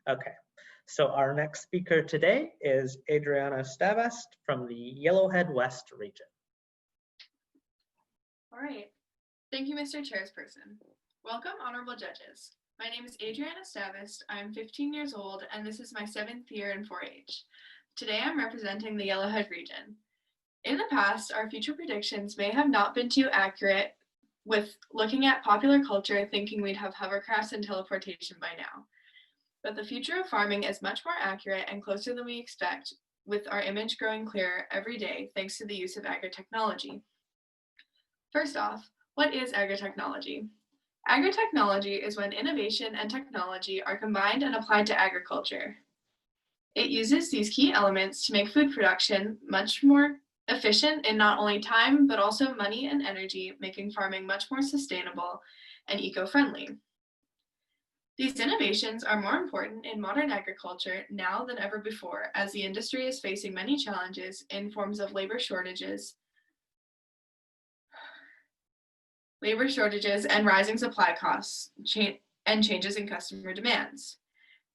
Okay, so our next speaker today is Adriana Stavast from the Yellowhead West region. All right. Thank you, Mr. Chairperson. Welcome, honorable judges. My name is Adriana Stavast. I'm 15 years old, and this is my 7th year in 4-H. Today, I'm representing the Yellowhead region. In the past, our future predictions may have not been too accurate with looking at popular culture thinking we'd have hovercrafts and teleportation by now. But the future of farming is much more accurate and closer than we expect, with our image growing clearer every day thanks to the use of agritechnology. First off, what is agritechnology? Agritechnology is when innovation and technology are combined and applied to agriculture. It uses these key elements to make food production much more efficient in not only time, but also money and energy, making farming much more sustainable and eco-friendly. These innovations are more important in modern agriculture now than ever before, as the industry is facing many challenges in forms of labor shortages and rising supply costs, and changes in customer demands.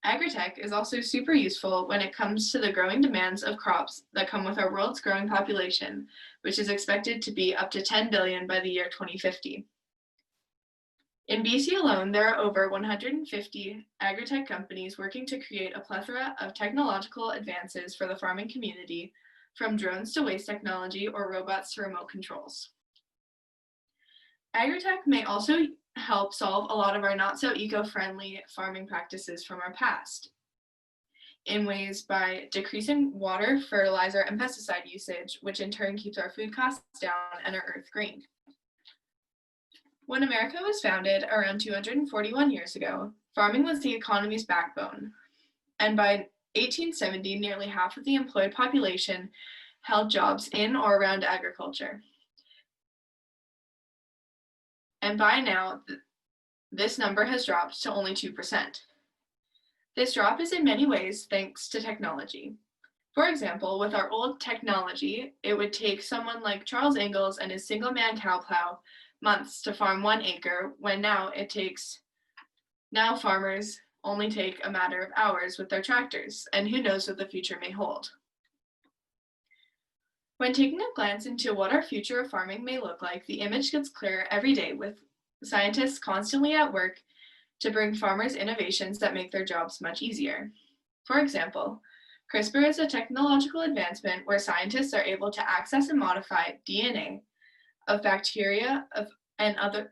Agritech is also super useful when it comes to the growing demands of crops that come with our world's growing population, which is expected to be up to 10 billion by the year 2050. In BC alone, there are over 150 agritech companies working to create a plethora of technological advances for the farming community, from drones to waste technology or robots to remote controls. Agritech may also help solve a lot of our not so eco-friendly farming practices from our past in ways by decreasing water, fertilizer, and pesticide usage, which in turn keeps our food costs down and our earth green. When America was founded around 241 years ago, farming was the economy's backbone. And by 1870, nearly half of the employed population held jobs in or around agriculture. And by now, this number has dropped to only 2%. This drop is in many ways thanks to technology. For example, with our old technology, it would take someone like Charles Ingalls and his single-man cow plow months to farm 1 acre, when now farmers only take a matter of hours with their tractors, and who knows what the future may hold. When taking a glance into what our future of farming may look like, the image gets clearer every day, with scientists constantly at work to bring farmers innovations that make their jobs much easier. For example, CRISPR is a technological advancement where scientists are able to access and modify DNA of bacteria and other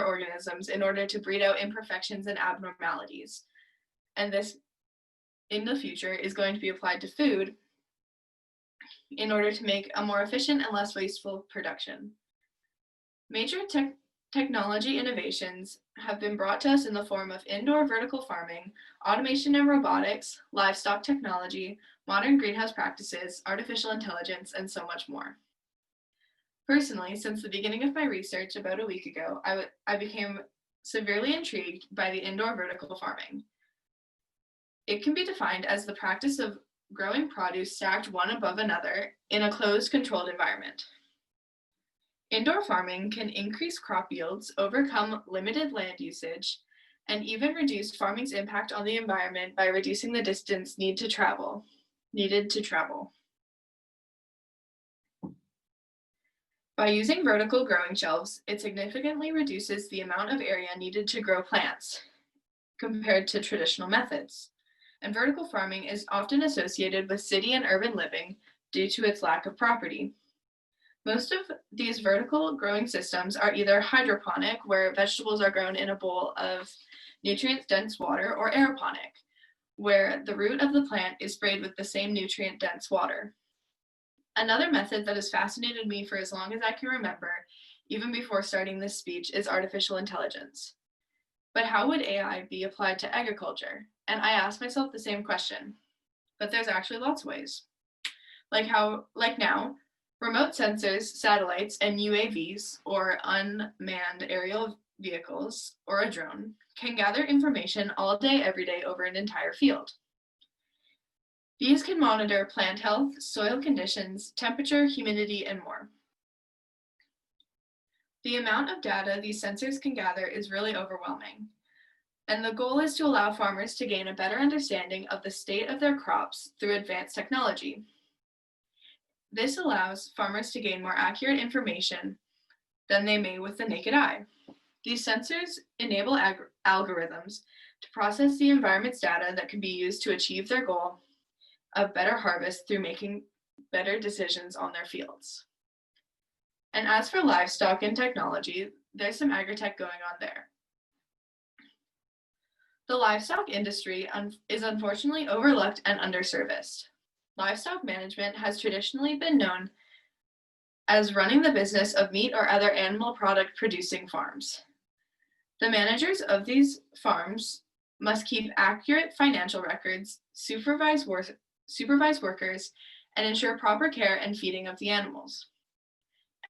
organisms in order to breed out imperfections and abnormalities. And this, in the future, is going to be applied to food in order to make a more efficient and less wasteful production. Major technology innovations have been brought to us in the form of indoor vertical farming, automation and robotics, livestock technology, modern greenhouse practices, artificial intelligence, and so much more. Personally, since the beginning of my research about a week ago, I became severely intrigued by the indoor vertical farming. It can be defined as the practice of growing produce stacked one above another in a closed, controlled environment. Indoor farming can increase crop yields, overcome limited land usage, and even reduce farming's impact on the environment by reducing the distance needed to travel. By using vertical growing shelves, it significantly reduces the amount of area needed to grow plants compared to traditional methods. And vertical farming is often associated with city and urban living due to its lack of property. Most of these vertical growing systems are either hydroponic, where vegetables are grown in a bowl of nutrient-dense water, or aeroponic, where the root of the plant is sprayed with the same nutrient-dense water. Another method that has fascinated me for as long as I can remember, even before starting this speech, is artificial intelligence. But how would AI be applied to agriculture? And I asked myself the same question. But there's actually lots of ways. Like now, remote sensors, satellites, and UAVs, or unmanned aerial vehicles, or a drone, can gather information all day, every day over an entire field. These can monitor plant health, soil conditions, temperature, humidity, and more. The amount of data these sensors can gather is really overwhelming. And the goal is to allow farmers to gain a better understanding of the state of their crops through advanced technology. This allows farmers to gain more accurate information than they may with the naked eye. These sensors enable algorithms to process the environment's data that can be used to achieve their goal of better harvest through making better decisions on their fields. And as for livestock and technology, there's some agri-tech going on there. The livestock industry is unfortunately overlooked and underserviced. Livestock management has traditionally been known as running the business of meat or other animal product producing farms. The managers of these farms must keep accurate financial records, supervise workers, and ensure proper care and feeding of the animals.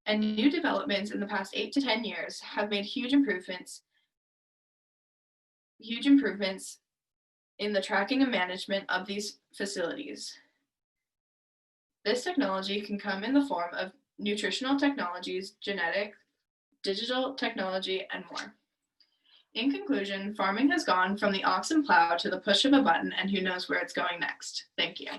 And new developments in the past 8 to 10 years have made huge improvements in the tracking and management of these facilities. This technology can come in the form of nutritional technologies, genetic, digital technology, and more. In conclusion, farming has gone from the ox and plow to the push of a button, and who knows where it's going next. Thank you.